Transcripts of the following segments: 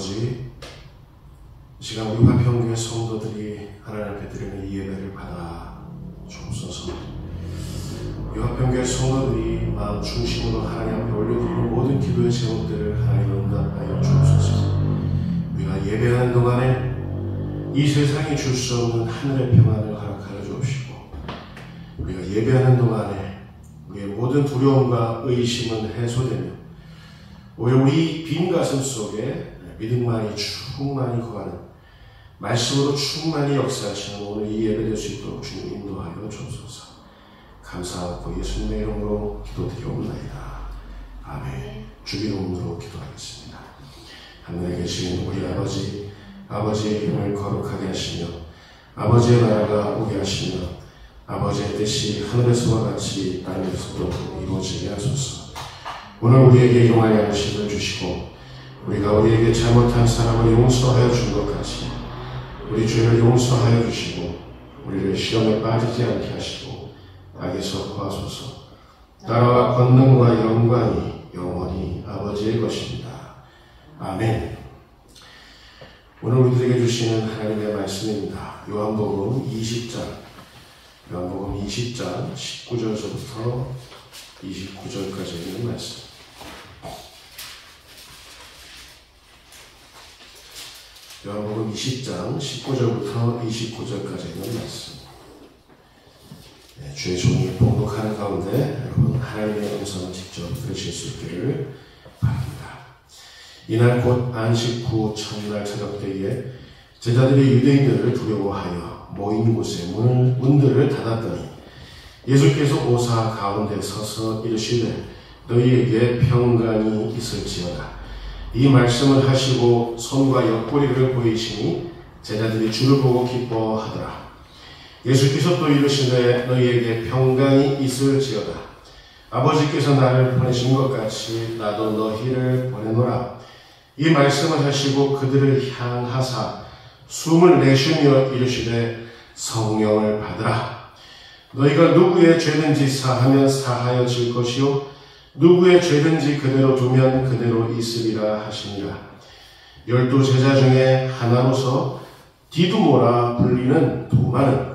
아버지, 이 시간 우리 화평교회 성도들이 하나님 앞에 드리는 이 예배를 받아 주옵소서. 이 화평교회 성도들이 마음 중심으로 하나님 앞에 올려드리는 모든 기도의 제목들을 하나님 응답하여 주옵소서. 우리가 예배하는 동안에 이 세상이 줄 수 없는 하늘의 평안을 허락하여 주옵시고, 우리가 예배하는 동안에 우리의 모든 두려움과 의심은 해소되며 오히려 우리 빈 가슴 속에 믿음만이 충만히 거하는, 말씀으로 충만히 역사하시는 오늘 이 예배 될 수 있도록 주님 인도하여 주옵소서. 감사하고 예수님의 이름으로 기도드리옵나이다. 아멘. 주의 이름으로 기도하겠습니다. 하늘에 계신 우리 아버지, 아버지의 이름을 거룩하게 하시며 아버지의 나라가 오게 하시며 아버지의 뜻이 하늘에서와 같이 땅에서도 이루어지게 하소서. 오늘 우리에게 일용할 양식을 주시고 우리가 우리에게 잘못한 사람을 용서하여 준 것 같이 우리 죄를 용서하여 주시고 우리를 시험에 빠지지 않게 하시고 악에서 구하소서. 나라와 권능과 영광이 영원히 아버지의 것입니다. 아멘. 오늘 우리들에게 주시는 하나님의 말씀입니다. 요한복음 20장 19절서부터 29절까지 있는 말씀. 요한복음 20장 19절부터 29절까지 있는 말씀. 주의 종이 봉독하는 가운데 여러분 하나님의 음성을 직접 들으실 수 있기를 바랍니다. 이날 곧 안식 후 첫날 저녁 때에 제자들이 유대인들을 두려워하여 모인 곳에 문들을 닫았더니 예수께서 오사 가운데 서서 이르시되 너희에게 평강이 있을지어다. 이 말씀을 하시고 손과 옆구리를 보이시니 제자들이 주를 보고 기뻐하더라. 예수께서 또 이르시되 너희에게 평강이 있을지어다. 아버지께서 나를 보내신 것 같이 나도 너희를 보내노라. 이 말씀을 하시고 그들을 향하사 숨을 내쉬며 이르시되 성령을 받으라. 너희가 누구의 죄든지 사하면 사하여질 것이요 누구의 죄든지 그대로 두면 그대로 있으리라 하시니라. 12 제자 중에 하나로서 디두모라 불리는 도마는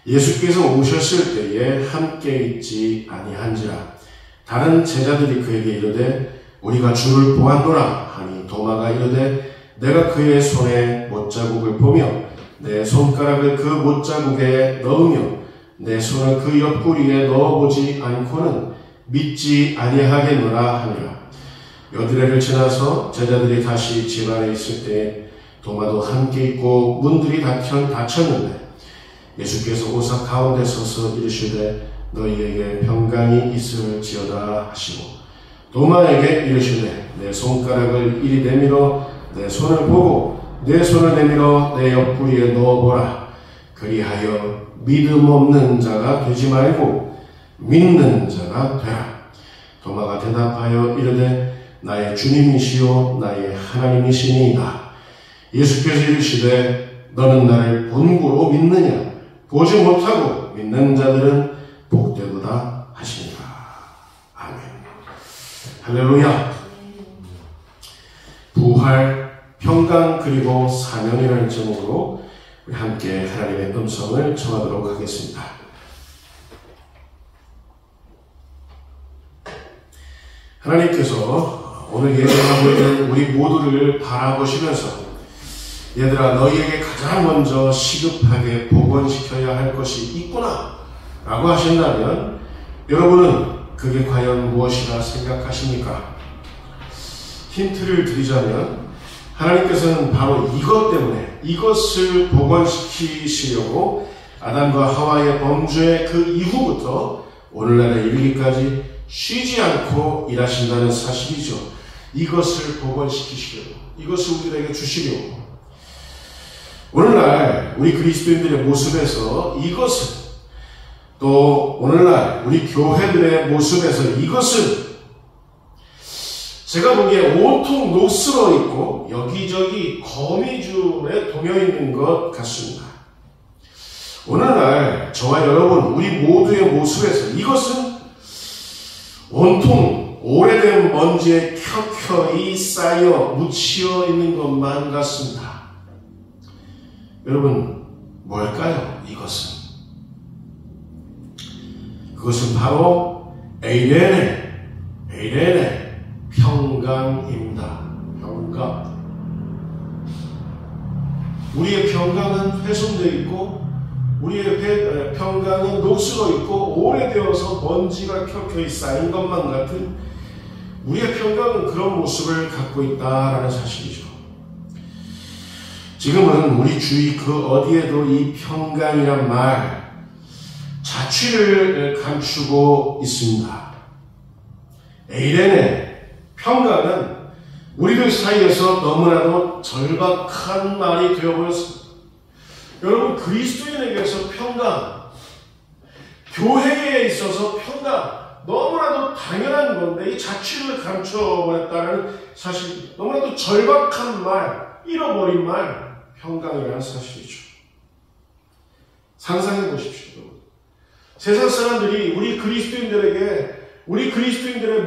예수께서 오셨을 때에 함께 있지 아니한지라. 다른 제자들이 그에게 이르되 우리가 주를 보았노라 하니 도마가 이르되 내가 그의 손에 못자국을 보며 내 손가락을 그 못자국에 넣으며 내 손을 그 옆구리에 넣어보지 않고는 믿지 아니하겠노라 하니라. 여드레를 지나서 제자들이 다시 집 안에 있을 때 도마도 함께 있고 문들이 닫혔는데 예수께서 오사 가운데 서서 이르시되 너희에게 평강이 있을지어다 하시고 도마에게 이르시되 내 손가락을 이리 내밀어 내 손을 보고 내 손을 내밀어 내 옆구리에 넣어보라. 그리하여 믿음 없는 자가 되지 말고 믿는 자가 되라. 도마가 대답하여 이르되 나의 주님이시요 나의 하나님이시니이다. 예수께서 이르시되 너는 나를 본고로 믿느냐? 보지 못하고 믿는 자들은 복되도다 하시니라. 아멘. 할렐루야. 부활, 평강 그리고 사명이라는 제목으로 우리 함께 하나님의 음성을 청하도록 하겠습니다. 하나님께서 오늘 예배하고 있는 우리 모두를 바라보시면서 얘들아 너희에게 가장 먼저 시급하게 복원시켜야 할 것이 있구나 라고 하신다면 여러분은 그게 과연 무엇이라 생각하십니까? 힌트를 드리자면 하나님께서는 바로 이것 때문에 이것을 복원시키시려고 아담과 하와의 범죄 그 이후부터 오늘날에 이르기까지 쉬지 않고 일하신다는 사실이죠. 이것을 복원시키시려고, 이것을 우리에게 주시려고. 오늘날 우리 그리스도인들의 모습에서 이것은, 또 오늘날 우리 교회들의 모습에서 이것은 제가 보기에 온통 녹슬어 있고 여기저기 거미줄에 동여 있는 것 같습니다. 오늘날 저와 여러분 우리 모두의 모습에서 이것은 온통 오래된 먼지에 켜켜이 쌓여 묻혀 있는 것만 같습니다. 여러분, 뭘까요? 그것은 바로 에이렌의 평강입니다. 평강. 우리의 평강은 훼손되어 있고, 우리의 평강은 녹슬어 있고, 오래되어서 먼지가 켜켜이 쌓인 것만 같은 우리의 평강은 그런 모습을 갖고 있다라는 사실이죠. 지금은 우리 주위 그 어디에도 이 평강이란 말, 자취를 감추고 있습니다. 에이렌의 평강은 우리들 사이에서 너무나도 절박한 말이 되어버렸습니다. 여러분, 그리스도인에게서 평강, 교회에 있어서 평강, 너무나도 당연한 건데 이 자취를 감춰버렸다는 사실, 너무나도 절박한 말, 잃어버린 말, 평강이라는 사실이죠. 상상해 보십시오. 세상 사람들이 우리 그리스도인들의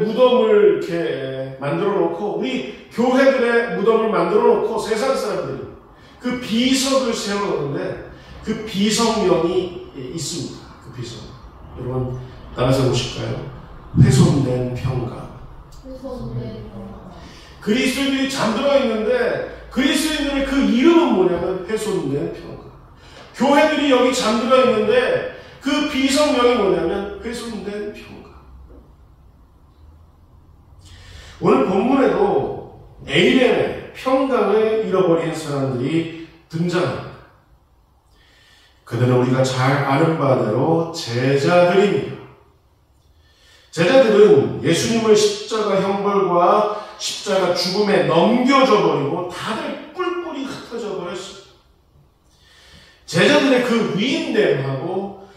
무덤을 이렇게 만들어 놓고, 우리 교회들의 무덤을 만들어 놓고, 세상 사람들이 그 비석을 세워 놓는데, 그 비석명이 있습니다. 그 비석. 여러분, 따라서 보실까요? 훼손된 평강. 그리스도인들이 잠들어 있는데, 그리스도인들의 그 이름은 뭐냐면 훼손된 평강. 교회들이 여기 잠들어 있는데, 그 비석명이 뭐냐면 훼손된 평강. 오늘 본문에도 에이렌의 평강을 잃어버린 사람들이 등장합니다. 그들은 우리가 잘 아는 바대로 제자들입니다. 제자들은 예수님을 십자가 형벌과 십자가 죽음에 넘겨져 버리고 다들 뿔뿔이 흩어져 버렸습니다. 제자들의 그 위인됨하고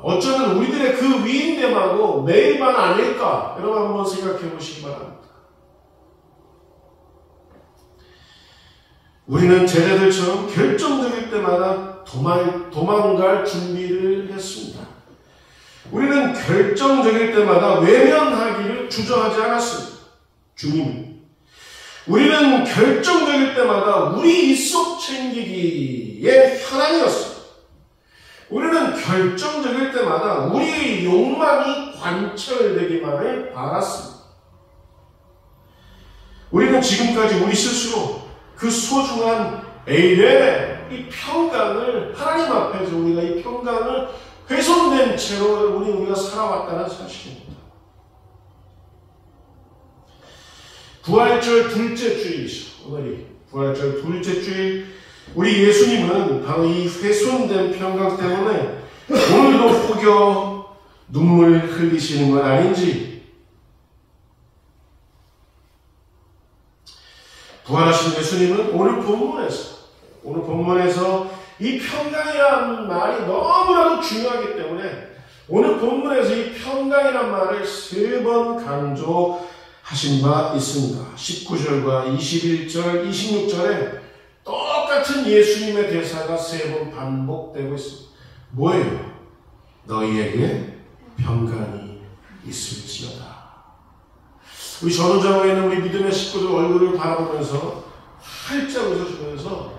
어쩌면 우리들의 그 위인됨하고 매일만 아닐까? 여러분 한번 생각해 보시기 바랍니다. 우리는 제자들처럼 결정적일 때마다 도망갈 준비를 했습니다. 우리는 결정적일 때마다 외면하기를 주저하지 않았습니다. 주님. 우리는 결정적일 때마다 우리 입속 챙기기에 현안이었습니다. 우리는 결정적일 때마다 우리의 욕망이 관철되기만을 바랐습니다. 우리는 지금까지 우리 스스로 그 소중한 에이렌의 이 평강을 하나님 앞에서 우리가 이 평강을 훼손된 채로 우리가 살아왔다는 사실입니다. 부활절 둘째 주일이죠. 오늘이 부활절 둘째 주일. 우리 예수님은 바로 이 훼손된 평강 때문에 오늘도 혹여 눈물 흘리시는 건 아닌지, 부활하신 예수님은 오늘 본문에서 이 평강이라는 말이 너무나도 중요하기 때문에 오늘 본문에서 이 평강이라는 말을 3번 강조하신 바 있습니다. 19절과 21절, 26절에 똑같은 예수님의 대사가 3번 반복되고 있습니다. 뭐예요? 너희에게 평강이 있을지어다. 우리 전우자고에 있는 우리 믿음의 식구들 얼굴을 바라보면서 활짝 웃어주면서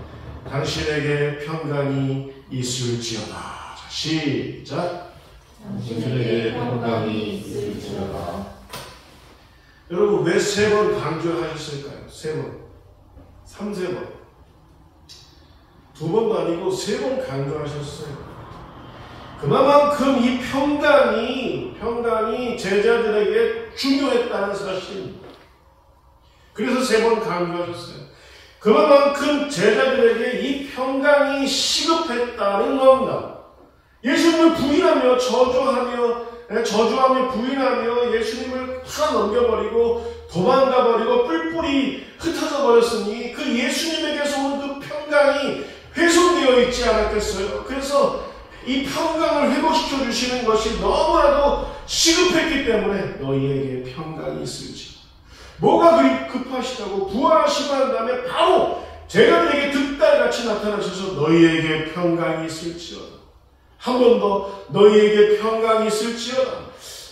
당신에게 평강이 있을지어다. 자, 시작. 당신에게 평강이 있을지어다. 여러분, 왜 3번 강조하셨을까요? 3번. 3번. 2번도 아니고 3번 강조하셨어요. 그만큼 이 평강이 제자들에게 중요했다는 사실입니다. 그래서 3번 강조하셨어요. 그만큼 제자들에게 이 평강이 시급했다는 겁니다. 예수님을 부인하며 저주하며 부인하며 예수님을 다 넘겨버리고 도망가버리고 뿔뿔이 흩어져 버렸으니 그 예수님에게서 온 그 평강이 훼손되어 있지 않았겠어요? 그래서 이 평강을 회복시켜 주시는 것이 너무나도 시급했기 때문에 너희에게 평강이 있을지. 뭐가 그리 급하시다고 부활하시고 난 다음에 바로 제자들에게 득달같이 나타나셔서 너희에게 평강이 있을지어다. 한 번 더 너희에게 평강이 있을지어다.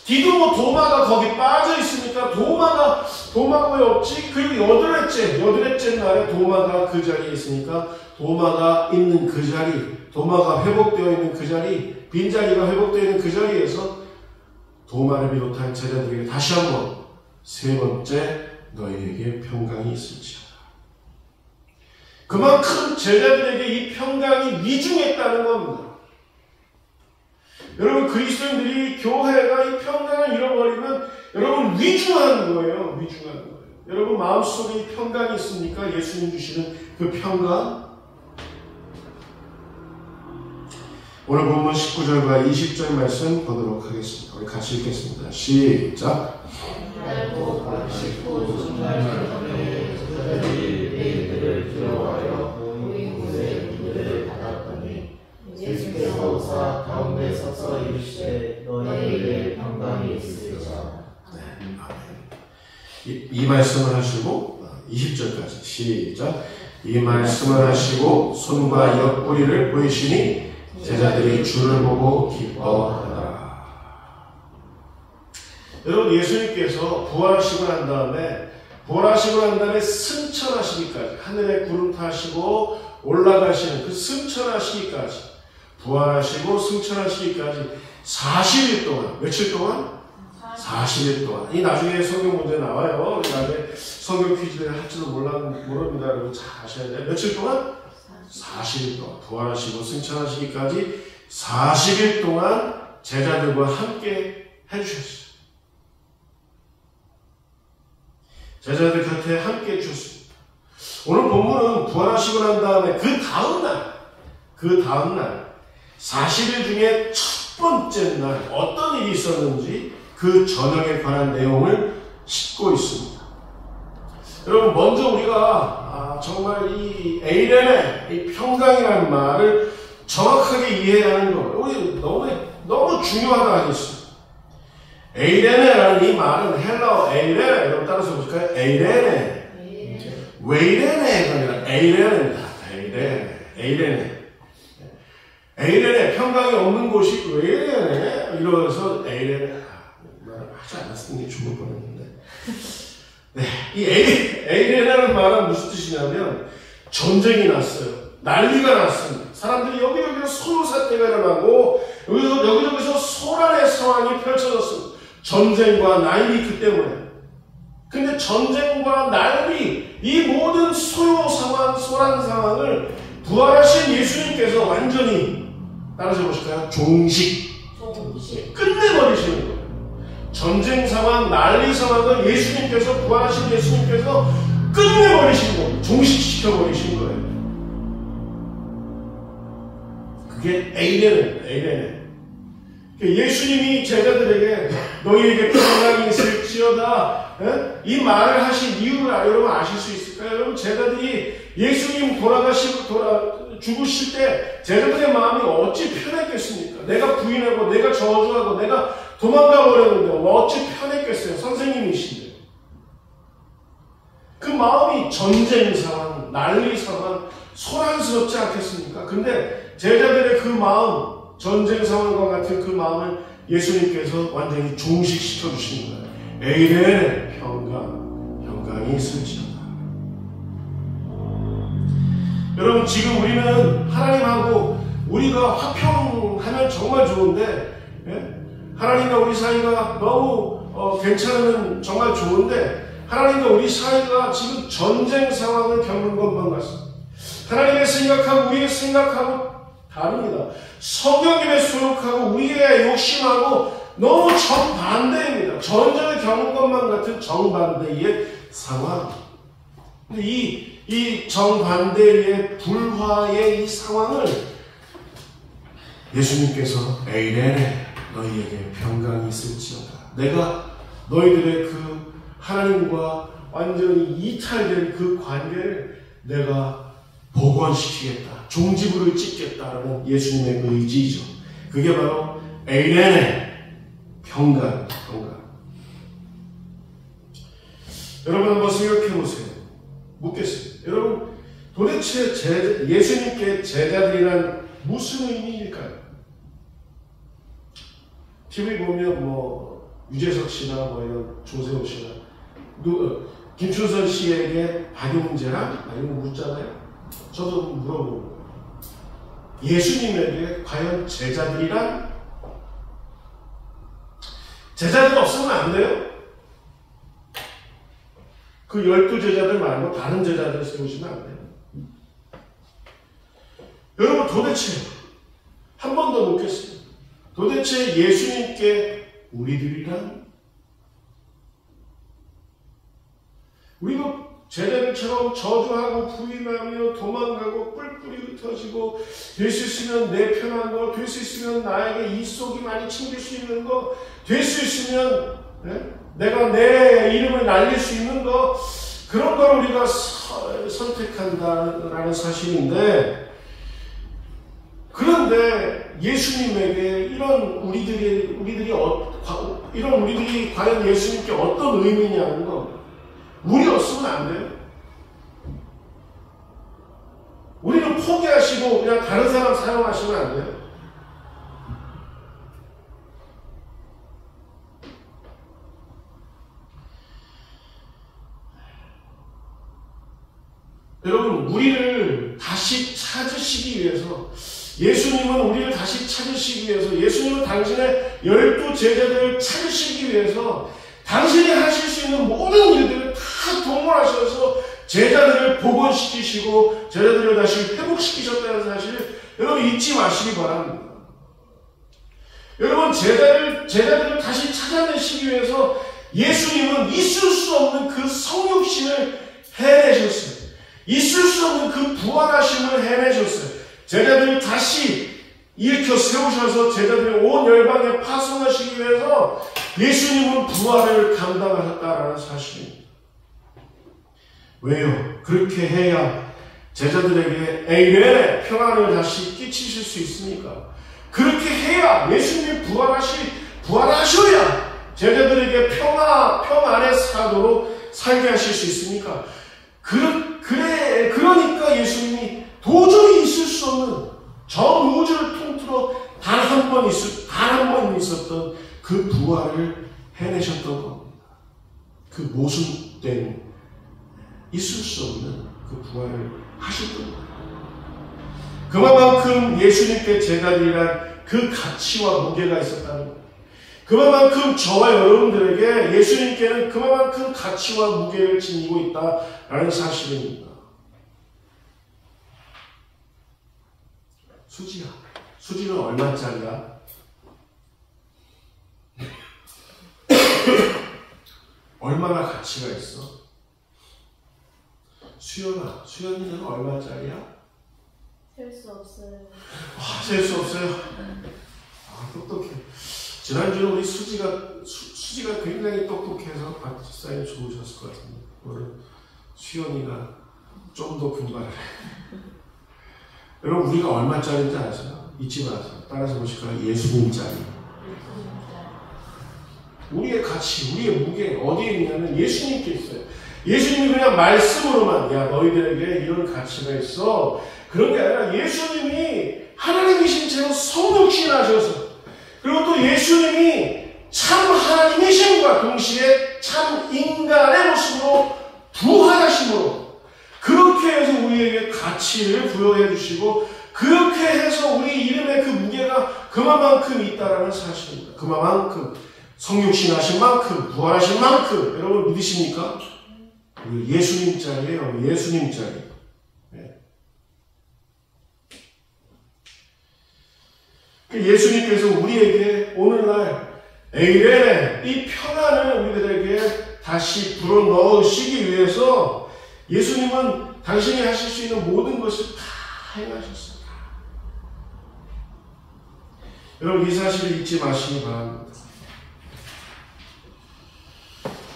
디도모 도마가 거기 빠져 있으니까 도마가 왜 없지? 그리고 여덟째 날에 도마가 그 자리에 있으니까 도마가 있는 그 자리, 도마가 회복되어 있는 그 자리, 빈자리가 회복되어 있는 그 자리에서 도마를 비롯한 제자들에게 다시 한번 세 번째 너희에게 평강이 있을지어다. 그만큼 제자들에게 이 평강이 위중했다는 겁니다. 여러분, 그리스도인들이 교회가 이 평강을 잃어버리면 여러분 위중한 거예요. 여러분 마음속에 이 평강이 있습니까? 예수님 주시는 그 평강. 오늘 본문 19절과 20절 말씀 보도록 하겠습니다. 우리 같이 읽겠습니다. 시작. 예수께서 오사 가운데 서서 이르시되 너희에게 평강이 있으리라. 이 말씀을 하시고 20절까지 시작. 이 말씀을 하시고 손과 옆구리를 보이시니 제자들이 주를 보고 기뻐하더라. 여러분, 예수님께서 부활하시고 난 다음에 승천하시기까지, 하늘에 구름 타시고 올라가시는 그 승천하시기까지, 부활하시고 승천하시기까지 40일 동안, 며칠 동안? 40일 동안. 이 나중에 성경 문제 나와요. 나중에 성경 퀴즈를 할지도 모릅니다. 여러분 잘 아셔야 돼요. 며칠 동안? 40일 동안. 부활하시고 승천하시기까지 40일 동안 제자들과 함께 해주셨어요. 제자들 곁에 함께 해주셨습니다. 오늘 본문은 부활하시고 난 다음에 그 다음날 40일 중에 첫 번째 날 어떤 일이 있었는지 그 저녁에 관한 내용을 싣고 있습니다. 여러분, 먼저 우리가 정말 이 에이레네, 이 평강이라는 말을 정확하게 이해해야 하는 거, 우리 너무 중요하다 하겠습니다. 에이레네라는 이 말은 헬라어 에이레네, 여러분 따라서 보실까요? 에이레네. 웨이레네가 아니라 에이레네입니다. 에이레네, 평강이 없는 곳이 웨이레네, 이러면서 에이레네, 말을 하지 않았으니 죽을 뻔했는데. 네, 이 에이레네라는 말은 무슨 뜻이냐면, 전쟁이 났어요. 난리가 났습니다. 사람들이 여기저기서 소요 사태가 일어나고, 여기저기서 소란의 상황이 펼쳐졌습니다. 전쟁과 난리 그 때문에. 근데 전쟁과 난리, 이 모든 소요 상황, 소란 상황을 부활하신 예수님께서 완전히, 따라서 보실까요? 종식. 끝내버리시는 거예요. 전쟁 상황, 난리 상황을 예수님께서, 부활하신 예수님께서 끝내버리신 거예요. 종식시켜버리신 거예요. 그게 에이레네. 예수님이 제자들에게 너희에게 평강이 있을지어다, 이 말을 하신 이유를 여러분 아실 수 있을까요? 여러분, 제자들이 예수님 죽으실 때 제자들의 마음이 어찌 편했겠습니까? 내가 부인하고 내가 저주하고 내가 도망가 버렸는데 어찌 편했겠어요? 선생님이신데. 그 마음이 전쟁 상황, 난리 상황, 소란스럽지 않겠습니까? 근데 제자들의 그 마음, 전쟁 상황과 같은 그 마음을 예수님께서 완전히 종식시켜 주시는 거예요. 에이레네, 평강이 있을지어다. 여러분, 지금 우리는 하나님하고 우리가 화평하면 정말 좋은데, 하나님과 우리 사이가 너무 괜찮으면 정말 좋은데, 하나님과 우리 사이가 지금 전쟁 상황을 겪는 것만 같습니다. 하나님의 생각하고 우리의 생각하고 다릅니다. 성령님의 소욕하고 우리의 욕심하고 너무 정반대입니다. 전쟁을 겪는 것만 같은 정반대의 상황. 근데 이 정반대의 불화의 이 상황을 예수님께서 에이레네, 너희에게 평강이 있을지어다. 내가 너희들의 그 하나님과 완전히 이탈된 그 관계를 내가 복원시키겠다. 종지부를 찍겠다라는 예수님의 그 의지죠. 그게 바로 에이레네, 평강. 여러분 한번 생각해 보세요. 묻겠습니다. 여러분, 도대체 예수님께 제자들이란 무슨 의미일까요? TV 보면 유재석 씨나 이런 조세호 씨나 김춘선 씨에게 박용재랑 이런 거 묻잖아요. 저도 물어보는 거예요. 예수님에게 과연 제자들이란? 제자들 없으면 안 돼요? 그 12제자들 말고 다른 제자들 세우시면 안 돼요. 여러분 도대체 한 번 더 묻겠어요. 도대체 예수님께 우리들이란? 우리도 제자들처럼 저주하고 부인하며 도망가고 뿔뿔이 흩어지고 될 수 있으면 내 편한 거, 될 수 있으면 나에게 이속이 많이 챙길 수 있는 거, 될 수 있으면 내가 내 이름을 날릴 수 있는 거, 그런 걸 우리가 선택한다라는 사실인데, 그런데 예수님에게 이런 우리들이 과연 예수님께 어떤 의미냐는 겁니다. 우리 없으면 안 돼요. 우리는 포기하시고 그냥 다른 사람 사용하시면 안 돼요. 여러분, 우리를 다시 찾으시기 위해서, 예수님은 우리를 다시 찾으시기 위해서, 예수님은 당신의 12제자들을 찾으시기 위해서 당신이 하실 수 있는 모든 일들을 다 동원하셔서 제자들을 복원시키시고 제자들을 다시 회복시키셨다는 사실을 여러분 잊지 마시기 바랍니다. 여러분, 제자들을 다시 찾아내시기 위해서 예수님은 있을 수 없는 그 성육신을 해내셨어요. 있을 수 없는 그 부활하심을 해내셨어요. 제자들을 다시 일으켜 세우셔서 제자들을 온 열방에 파송하시기 위해서 예수님은 부활을 감당하셨다라는 사실입니다. 왜요? 그렇게 해야 제자들에게 에이레 평안을 다시 끼치실 수 있으니까. 그렇게 해야 예수님이 부활하셔야 제자들에게 평안의 사도로 살게 하실 수 있으니까. 그러니까 예수님이 도저히 있을 수 없는 전 우주를 통틀어 단 한 번 있었던 그 부활을 해내셨던 겁니다. 그 모순된 있을 수 없는 그 부활을 하셨던 겁니다. 그만큼 예수님께 제자들이란 그 가치와 무게가 있었다는 겁니다. 그만큼 저와 여러분들에게 예수님께는 그만큼 가치와 무게를 지니고 있다라는 사실입니다. 수지는 얼마짜리야? 얼마나 가치가 있어? 수연이는 얼마짜리야? 셀 수 없어요. 셀 수 없어요? 똑똑해. 지난주에 우리 수지가 굉장히 똑똑해서 박지사님 좋으셨을 것 같은데, 오늘 수연이가 좀 더 분발을 해. 여러분, 우리가 얼마짜리인지 아세요? 잊지 마세요. 따라서 보실까요? 예수님짜리. 우리의 가치, 우리의 무게 어디에 있냐면 예수님께 있어요. 예수님이 그냥 말씀으로만, 야, 너희들에게 이런 가치가 있어, 그런 게 아니라 예수님이 하나님이신 채로 성육신하셔서, 그리고 또 예수님이 참 하나님이심과 동시에 참 인간의 모습으로 부활하심으로 그렇게 해서 우리에게 가치를 부여해 주시고, 그렇게 해서 우리 이름의 그 무게가 그만큼 있다라는 사실입니다. 그만큼 성육신하신 만큼, 부활하신 만큼. 여러분 믿으십니까? 예수님짜리예요. 예수님짜리. 네. 예수님께서 우리에게 오늘날 에이레 이 평안을 우리들에게 다시 불어넣으시기 위해서 예수님은 당신이 하실 수 있는 모든 것을 다 행하셨습니다. 여러분, 이 사실을 잊지 마시기 바랍니다.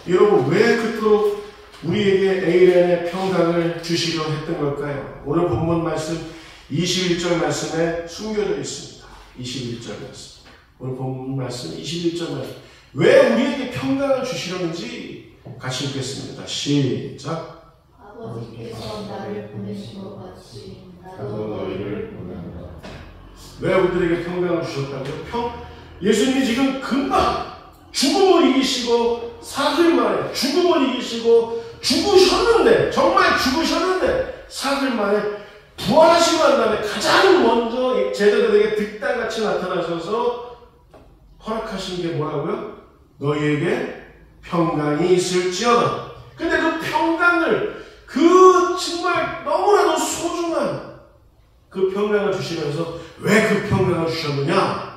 여러분, 왜 그토록 우리에게 에이렌의 평강을 주시려 했던 걸까요? 오늘 본문 말씀 21절 말씀에 숨겨져 있습니다. 21절 말씀. 오늘 본문 말씀 21절 말씀. 왜 우리에게 평강을 주시려는지 같이 읽겠습니다. 시작. 아버지께서 나를 보내신 것 같이 나도 너희를 보낸다. 왜 우리들에게 평강을 주셨다고요? 예수님이 지금 금방 죽음을 이기시고 사흘 만에 죽음을 이기시고 죽으셨는데 정말 죽으셨는데 사흘 만에 부활하시고 난 다음에 가장 먼저 제자들에게 득달같이 나타나셔서 허락하신 게 뭐라고요? 너희에게 평강이 있을지어다. 근데 그 평강을 그 정말 너무나도 소중한 그 평강을 주시면서 왜 그 평강을 주셨느냐?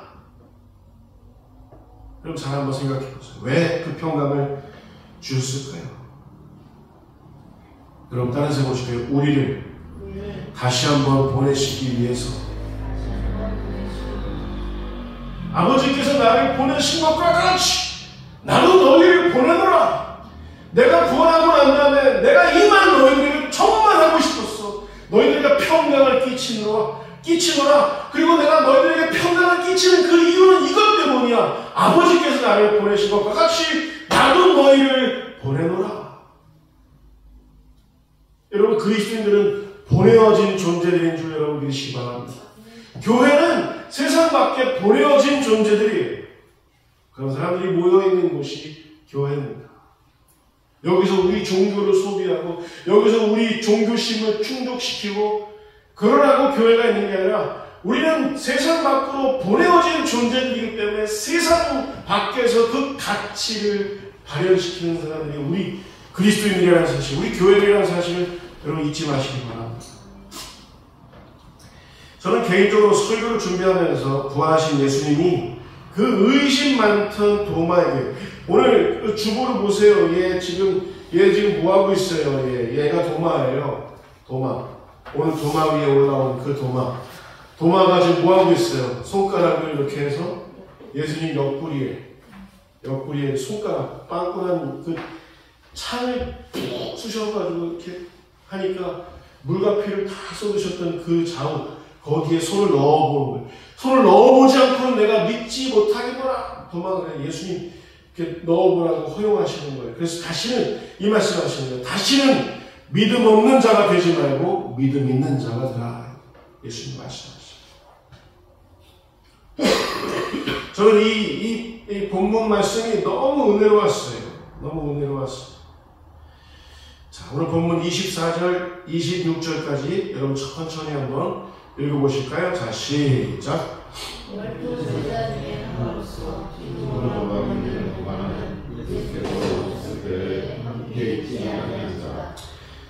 그럼 잘 한번 생각해 보세요. 왜 그 평강을 주셨을까요? 여러분 다른 생각 보실까요? 우리를 다시 한번 보내시기 위해서 아버지께서 나를 보내신 것과 같이 나도 너희를 보내노라. 내가 부활하고 난 다음에 내가 이만 너희들을 충만하고 싶었어. 너희들에게 평강을 끼치노라. 그리고 내가 너희들에게 평강을 끼치는 그 이유는 이것 때문이야. 아버지께서 나를 보내신 것과 같이 나도 너희를 보내노라. 여러분 그리스도인들은 보내어진 존재들인 줄 여러분 믿으시기 바랍니다. 교회는 세상 밖에 보내어진 존재들이에요. 그런 사람들이 모여있는 곳이 교회입니다. 여기서 우리 종교를 소비하고 여기서 우리 종교심을 충족시키고 그러라고 교회가 있는 게 아니라 우리는 세상 밖으로 보내어진 존재들이기 때문에 세상 밖에서 그 가치를 발현시키는 사람들이 우리 그리스도인이라는 사실, 우리 교회라는 사실을 여러분 잊지 마시기 바랍니다. 저는 개인적으로 설교를 준비하면서 부활하신 예수님이 그 의심 많던 도마에게 오늘 그 주보를 보세요. 얘 지금 뭐하고 있어요? 얘가 도마예요. 도마. 오늘 도마 위에 올라온 그 도마. 도마가 지금 뭐하고 있어요? 손가락을 이렇게 해서 예수님 옆구리에 손가락 빵꾸난 그 창을 푹 쑤셔가지고 이렇게 하니까 물과 피를 다 쏟으셨던 그 자국 거기에 손을 넣어보는 거예요. 손을 넣어보지 않고는 내가 믿지 못하겠구나. 도마가 예수님 이렇게 넣어보라고 허용하시는 거예요. 그래서 다시는 이 말씀하시는 거예요. 다시는 믿음 없는 자가 되지 말고 믿음 있는 자가 되라. 예수님 말씀하시죠. 저는 이 본문 말씀이 너무 은혜로웠어요. 너무 은혜로웠어요. 자, 오늘 본문 24절, 26절까지 여러분 천천히 한번 읽어보실까요? 자, 시작. 12 제자 중에 하나로서 기도로 믿는 동안은 예수께서 오셨을 때 함께 있지 아니한 자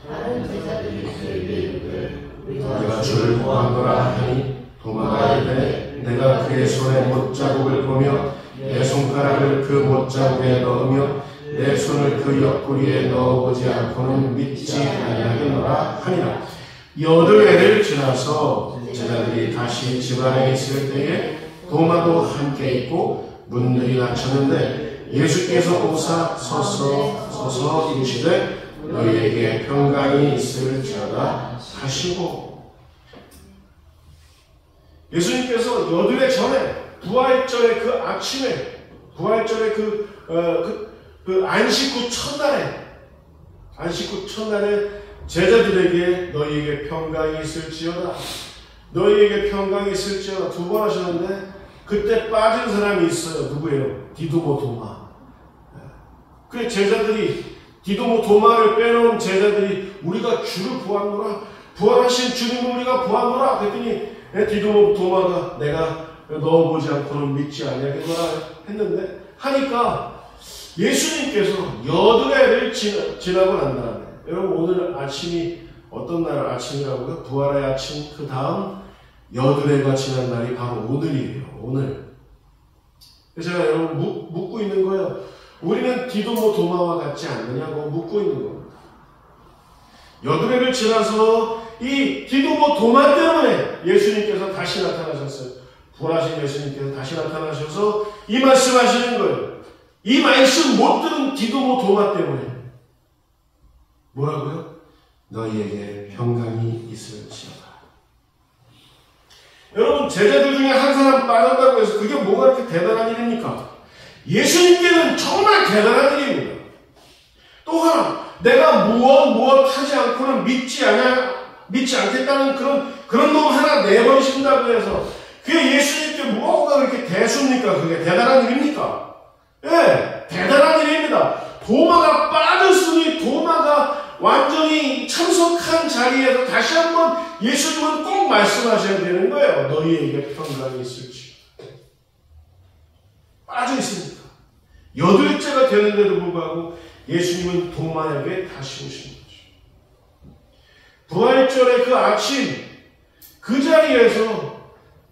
다른 제자들이 그에게 이르되 우리가 주를 보았노라 하니 도마가 이르되 내가 그의 손에 못자국을 보며 내 손가락을 그 못자국에 넣으며 내 손을 그 옆구리에 넣어보지 않고는 믿지 아니하겠노라 하니라. 여드레를 지나서 제자들이 다시 집 안에 있을 때에 도마도 함께 있고 문들이 닫혔는데 예수께서 오사 서서 이르시되 너희에게 평강이 있을지어다 하시고, 예수님께서 여드레 전에 부활절의 그 아침에 부활절의 그 안식 후 첫날에 제자들에게 너희에게 평강이 있을지어다. 너희에게 평강이 있을지어다 두 번 하셨는데 그때 빠진 사람이 있어요. 누구예요? 디도모 도마. 그 제자들이 디도모 도마를 빼놓은 제자들이 우리가 주를 보았노라. 부활하신 주님을 우리가 보았노라. 그랬더니 디도모 도마가 내가 넣어보지 않고는 믿지 아니하겠노라 했는데 하니까 예수님께서 여드레를 지나고 난 다음에, 여러분 오늘 아침이 어떤 날 아침이라고요? 부활의 아침 그 다음 여드레가 지난 날이 바로 오늘이에요. 오늘. 그래서 제가 여러분 묻고 있는 거예요. 우리는 디도모 도마와 같지 않느냐고 묻고 있는 겁니다. 여드레를 지나서 이 디도모 도마 때문에 예수님께서 다시 나타나셨어요. 부활하신 예수님께서 다시 나타나셔서 이 말씀하시는 거예요. 이 말씀 못 들은 디도모 도마 때문에 뭐라고요? 너희에게 평강이 있을지어다. 여러분 제자들 중에 한 사람 빠졌다고 해서 그게 뭐가 그렇게 대단한 일입니까? 예수님께는 정말 대단한 일입니다. 또 하나, 내가 무엇 하지 않고는 믿지 않겠다는 그런 놈 하나 내버리신다고 해서 그게 예수님께 뭐가 그렇게 대수입니까? 그게 대단한 일입니까? 예, 대단한 일입니다. 도마가 빠졌으니 도마가 완전히 참석한 자리에서 다시 한번 예수님은 꼭 말씀하셔야 되는 거예요. 너희에게 평강이 있을지. 빠져 있으니까. 8일째가 되는데도 불구하고 예수님은 도마에게 다시 오신 거죠. 부활절의 그 아침, 그 자리에서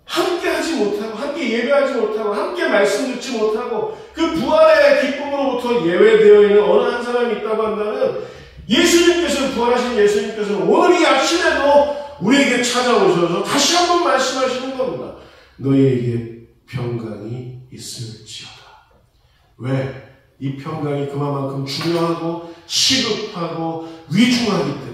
함께 하지 못하고, 함께 예배하지 못하고, 함께 말씀 듣지 못하고, 그 부활의 기쁨으로부터 예외되어 있는 어느 한 사람이 있다고 한다면, 예수님께서는, 부활하신 예수님께서는 오늘 이 아침에도 우리에게 찾아오셔서 다시 한번 말씀하시는 겁니다. 너희에게 평강이 있을지어다. 왜? 이 평강이 그만큼 중요하고 시급하고 위중하기 때문에.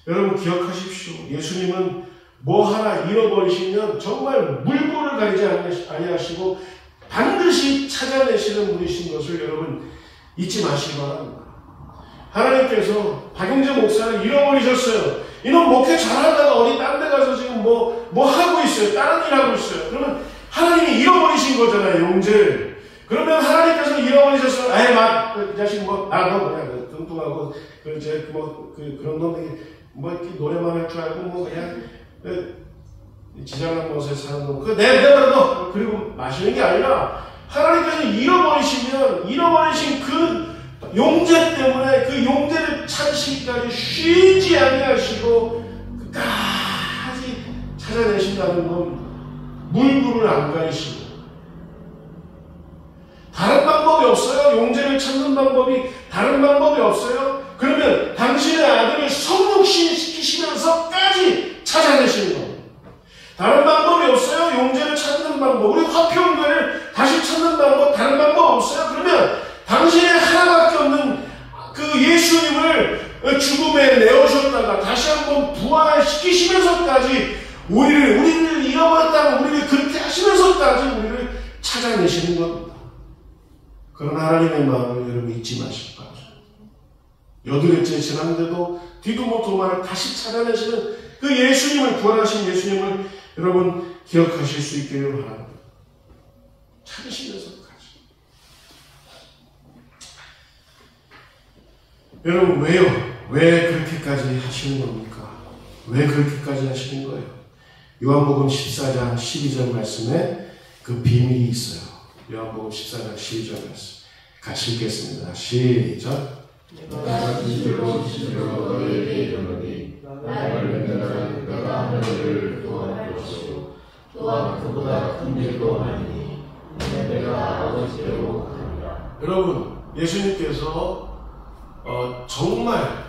여러분 기억하십시오. 예수님은 뭐 하나 잃어버리시면 정말 물불을 가리지 아니하시고 반드시 찾아내시는 분이신 것을 여러분 잊지 마시기 바랍니다. 하나님께서 박용재 목사를 잃어버리셨어요. 이놈 목회 잘하다가 어디 딴 데 가서 지금 뭐 하고 있어요. 다른 일 하고 있어요. 그러면 하나님이 잃어버리신 거잖아요. 용재를. 그러면 하나님께서 잃어버리셨어요. 이 자식 나도 그냥 뚱뚱하고 그런 놈이 이렇게 노래만 할 줄 알고 그냥 지장한 곳에 사는 놈 내버려둬. 그리고 마시는 게 아니라 하나님께서 잃어버리신 그 용재 때문에 그 용재를 찾으시기까지 쉬지 아니하시고 끝까지 찾아내신다는 건 물불을 안 가리시고 다른 방법이 없어요. 용재를 찾는 방법이 다른 방법이 없어요. 그러면 당신의 아들을 성육신시키시면서까지 찾아내시는 겁니다. 다른 방법이 없어요. 용재를 찾는 방법, 우리 화평교회를 다시 찾는 방법, 다른 방법 없어요. 그러면 당신의 하나밖에 없는 그 예수님을 죽음에 내어주셨다가 다시 한번 부활시키시면서까지 우리를 잃어버렸다가 우리를 그렇게 하시면서까지 우리를 찾아내시는 겁니다. 그런 하나님의 마음을 여러분 잊지 마시기 바랍니다. 8일째 지났는데도 뒤도 못 도마를 다시 찾아내시는 그 예수님을, 부활하신 예수님을 여러분 기억하실 수 있기를 바랍니다. 찾으시면서까지. 여러분 왜요? 왜 그렇게까지 하시는 겁니까? 왜 그렇게까지 하시는 거예요? 요한복음 14장 12절 말씀에 그 비밀이 있어요. 요한복음 14장 12절 말씀 같이 읽겠습니다. 시작. 내가 진실로 너희에게 이르노니 나를 믿는 자는 내가 하는 일을 또한 것이요 또한 그보다 큰 일도 하리니 내가 아버지께로 가리라. 여러분 예수님께서 정말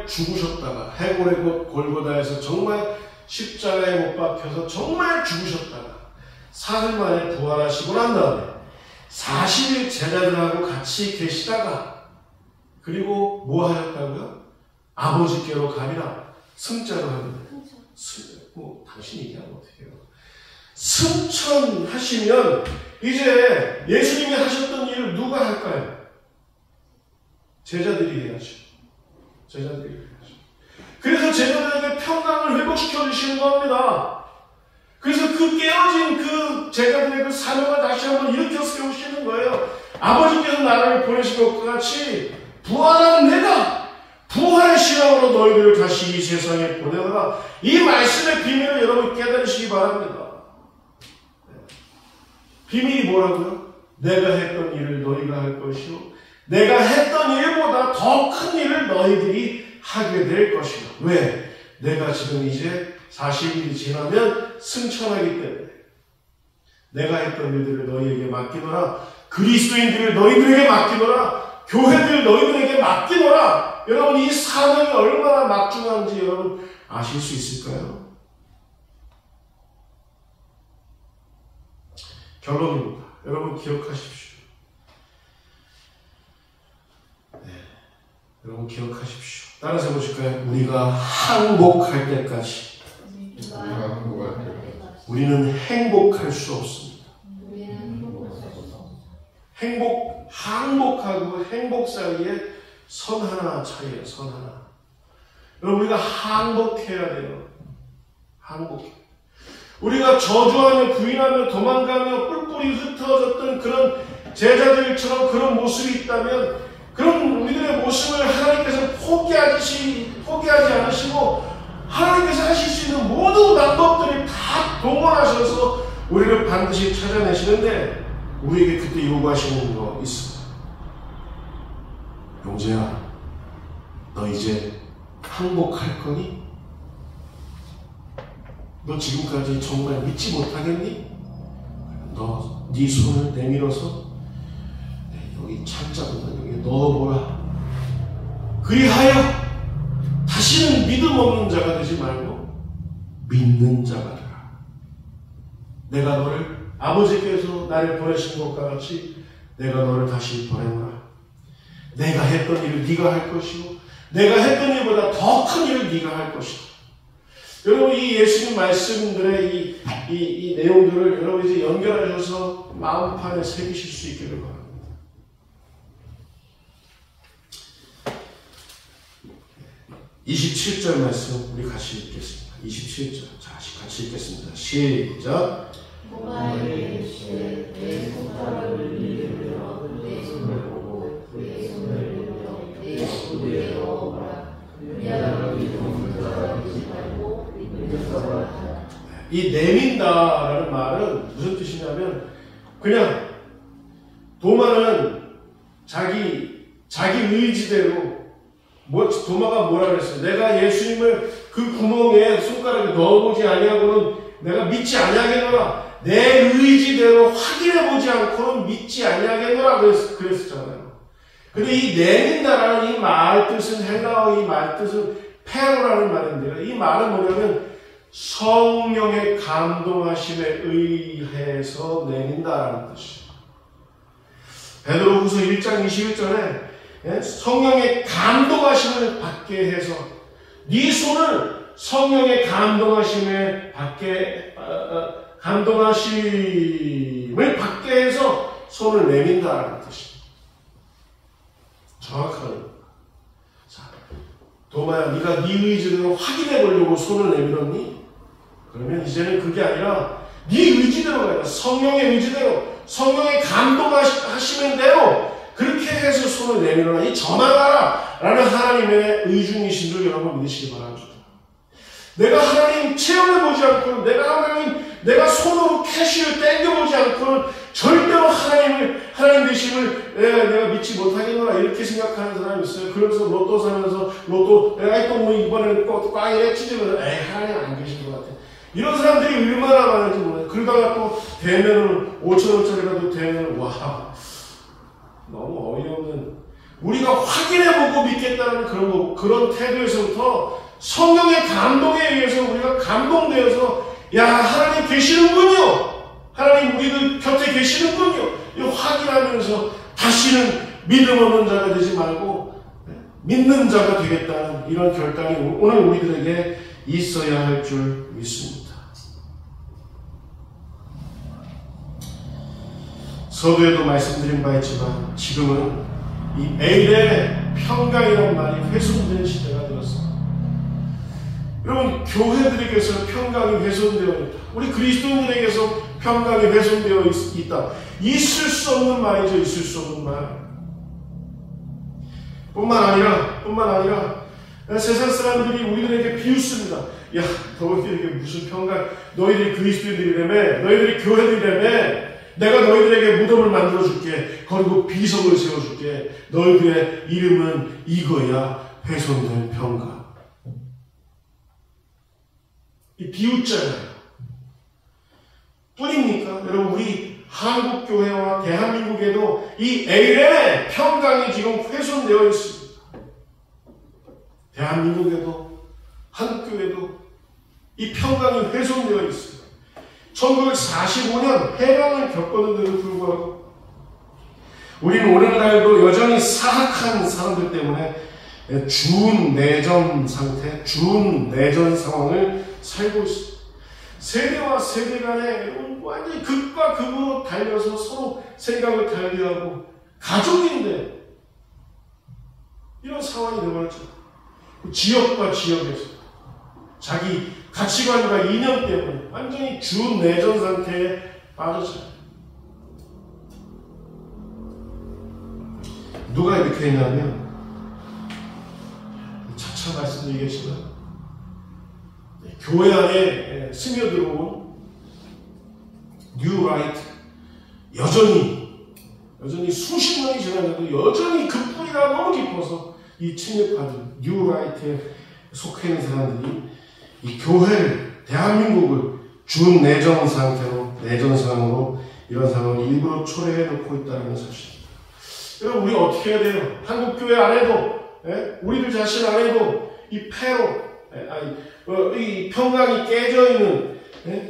죽으셨다가 해골의 곳 골고다에서 정말 십자가에 못 박혀서 정말 죽으셨다가 사흘 만에 부활하시고 난 다음에 40일 제자들하고 같이 계시다가 그리고 뭐 하셨다고요? 아버지께로 가리라. 승자로 하는데 당신이 얘기하면 어떻게 해요? 승천하시면 이제 예수님이 하셨던 일을 누가 할까요? 제자들이 해야죠. 그래서 제자들에게 평강을 회복시켜 주시는 겁니다. 그래서 그 깨어진 그 제자들의 그 사명을 다시 한번 일으켜 세우시는 거예요. 아버지께서 나를 보내신 것과 같이 부활한 내가 부활의 신앙으로 너희들을 다시 이 세상에 보내어라. 이 말씀의 비밀을 여러분 깨달으시기 바랍니다. 비밀이 뭐라고요? 내가 했던 일을 너희가 할 것이요 내가 했던 일보다 더 큰 일을 너희들이 하게 될 것이요. 왜? 내가 지금 이제 40일이 지나면 승천하기 때문에 내가 했던 일들을 너희에게 맡기노라. 그리스도인들을 너희들에게 맡기노라. 교회들 너희들에게 맡기노라. 여러분 이 사명이 얼마나 막중한지 여러분 아실 수 있을까요? 결론입니다. 여러분 기억하십시오. 여러분 기억하십시오. 따라서 해보실까요? 우리가 항복할 때까지 우리는 행복할 수 없습니다. 항복하고 행복 사이에 선 하나 차이에요. 선 하나. 여러분 우리가 항복해야 돼요. 항복해. 우리가 저주하며 부인하며 도망가며 뿔뿔이 흩어졌던 그런 제자들처럼 그런 모습이 있다면 그런 우리들의 모습을 하나님께서 포기하지 않으시고 하나님께서 하실 수 있는 모든 방법들을 다 동원하셔서 우리를 반드시 찾아내시는데 우리에게 그때 요구하시는 거 있습니다. 용재야, 너 이제 항복할 거니? 너 지금까지 정말 믿지 못하겠니? 너 네 손을 내밀어서 여기 창자보다 여기 넣어보라. 그리하여 다시는 믿음 없는 자가 되지 말고 믿는 자가 되라. 내가 너를 아버지께서 나를 보내신 것과 같이 내가 너를 다시 보내노라. 내가 했던 일을 네가 할 것이고 내가 했던 일보다 더 큰 일을 네가 할 것이다. 여러분 이 예수님 말씀들의 이 내용들을 여러분 이제 연결하셔서 마음판에 새기실 수 있기를 바랍니다. (27절) 말씀 우리 같이 읽겠습니다. 27절 자, 같이 읽겠습니다. 시작. 보마에 이르시되 내 손가락을 밀어 내 손을 보고 내 손을 밀어 내 구두에 넣어보라. 그리하여 믿음을 따라가지 말고 믿는 자가 하라. 이 내민다라는 말은 무슨 뜻이냐면 그냥 도마는 자기 의지대로 도마가 뭐라 그랬어요? 내가 예수님을 그 구멍에 손가락을 넣어보지 아니하고는 내가 믿지 아니하겠노라. 내 의지대로 확인해보지 않고는 믿지 아니하겠노라 그랬었잖아요. 근데 이 내민다라는 이 말 뜻은 헬라어 이 말 뜻은 페로라는 말인데요. 이 말은 뭐냐면 성령의 감동하심에 의해서 내민다라는 뜻이에요. 베드로후서 1장 21절에 성령의 감동하심을 받게 해서 네 손을 성령의 감동하심을 받게 해서 손을 내민다라는 뜻입니다. 정확하게. 자, 도마야, 네가 네 의지대로 확인해 보려고 손을 내밀었니? 그러면 이제는 그게 아니라 네 의지대로가 아니라 성령의 의지대로, 성령의 감동하시는 대로 그렇게 해서 손을 내밀어라. 이 전하라 라는 하나님의 의중이신 줄 여러분 믿으시기 바랍니다. 내가 하나님 체험해보지 않고는 내가 손으로 캐시를 땡겨보지 않고는 절대로 하나님 되심을 내가 믿지 못하겠노라 이렇게 생각하는 사람이 있어요. 그러면서 로또 사면서 내가 또 이번에는 꽝이래 찢으면서 하나님 안 계신 것 같아. 이런 사람들이 얼마나 많은지 몰라요. 그러다가 또 되면은 5,000원짜리라도 되면 와 너무 어이없는, 우리가 확인해보고 믿겠다는 그런 태도에서부터 성령의 감동에 의해서 우리가 감동되어서 야 하나님 계시는군요, 하나님 우리들 곁에 계시는군요 이 확인하면서 다시는 믿음 없는 자가 되지 말고 믿는 자가 되겠다는 이런 결단이 오늘 우리들에게 있어야 할 줄 믿습니다. 서두에도 말씀드린 바 있지만 지금은 이 에일의 평강이라는 말이 훼손되는 시대가 되었습니다. 여러분 교회들에게서 평강이 훼손되어 있다. 우리 그리스도인들에게서 평강이 훼손되어 있다. 있을 수 없는 말이죠. 있을 수 없는 말. 뿐만 아니라 세상 사람들이 우리들에게 비웃습니다. 야 너희들에게 무슨 평강, 너희들이 그리스도인들이라며, 너희들이 교회들이라며, 내가 너희들에게 무덤을 만들어줄게. 그리고 비석을 세워줄게. 너희들의 이름은 이거야. 훼손된 평강. 이 비웃잖아요. 뿐입니까? 여러분 우리 한국교회와 대한민국에도 이 에일의 평강이 지금 훼손되어 있습니다. 대한민국에도 한국교회도 이 평강이 훼손되어 있습니다. 1945년 해방을 겪었는데도 불구하고 우리는 오늘날도 여전히 사악한 사람들 때문에 준내전 상태, 준내전 상황을 살고 있습니다. 세대와 세대 간에 완전히 극과 극으로 달려서 서로 생각을 달리하고 가족인데 이런 상황이 되어버렸죠. 지역과 지역에서 자기 가치관과 이념 때문에 완전히 준내전 상태에 빠졌어요. 누가 이렇게 했냐면, 차차 말씀드리겠지만, 교회 안에 스며들어온 뉴 라이트, 여전히 수십 년이 지나도 여전히 그 뿌리가 너무 깊어서 이 침략받은 뉴 라이트에 속해 있는 사람들이 이 교회를, 대한민국을 준내전 상태로, 내전상으로 이런 상황을 일부러 초래해 놓고 있다는 사실입니다. 여러분, 우리 어떻게 해야 돼요? 한국교회 안에도, 우리들 자신 안에도 이 폐로, 이 평강이 깨져 있는,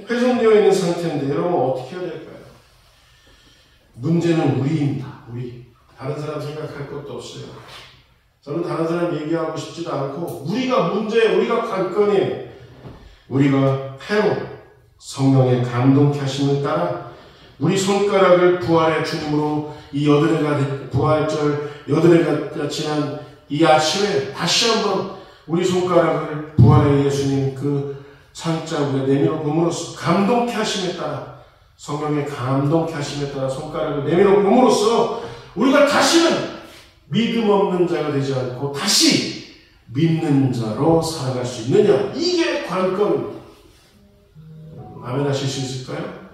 훼손되어 있는 상태인데, 여러분 어떻게 해야 될까요? 문제는 우리입니다. 우리. 다른 사람 생각할 것도 없어요. 저는 다른 사람 얘기하고 싶지도 않고, 우리가 문제, 우리가 관건이에요. 우리가 폐로 성령의 감동케 하심을 따라 우리 손가락을 부활의 주님으로 이 여드레가 부활절 여드레가 지난 이 아침에 다시 한번 우리 손가락을 부활의 예수님 그 창자국에 내밀어 봄으로써 감동케 하심에 따라 성령의 감동케 하심에 따라 손가락을 내밀어 봄으로써 우리가 다시는 믿음 없는 자가 되지 않고 다시 믿는 자로 살아갈 수 있느냐, 이게 관건입니다. 아멘 하실 수 있을까요?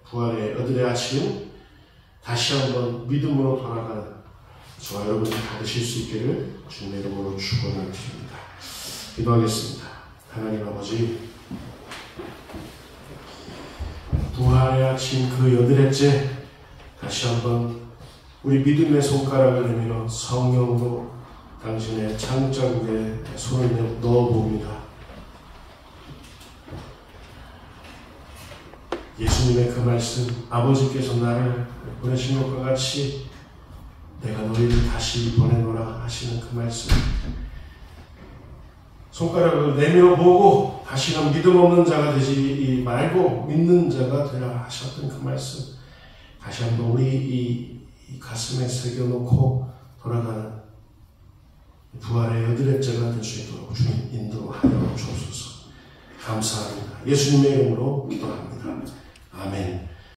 부활의 여드레 아침 다시 한번 믿음으로 돌아가는 저와 여러분이 받으실 수 있기를 주님의 이름으로 축원을 드립니다. 기도하겠습니다. 하나님 아버지, 부활의 아침 그 여드레째 다시 한번 우리 믿음의 손가락을 내밀어 성령으로 당신의 창자국에 손을 넣어봅니다. 예수님의 그 말씀, 아버지께서 나를 보내신 것과 같이 내가 너희를 다시 보내노라 하시는 그 말씀, 손가락을 내밀어 보고 다시는 믿음 없는 자가 되지 말고 믿는 자가 되라 하셨던 그 말씀, 다시 한번 우리 이 가슴에 새겨놓고 돌아가는 부활의 여드레째가 될 수 있도록 주님 인도하여 주옵소서. 감사합니다. 예수님의 이름으로 기도합니다. 아멘.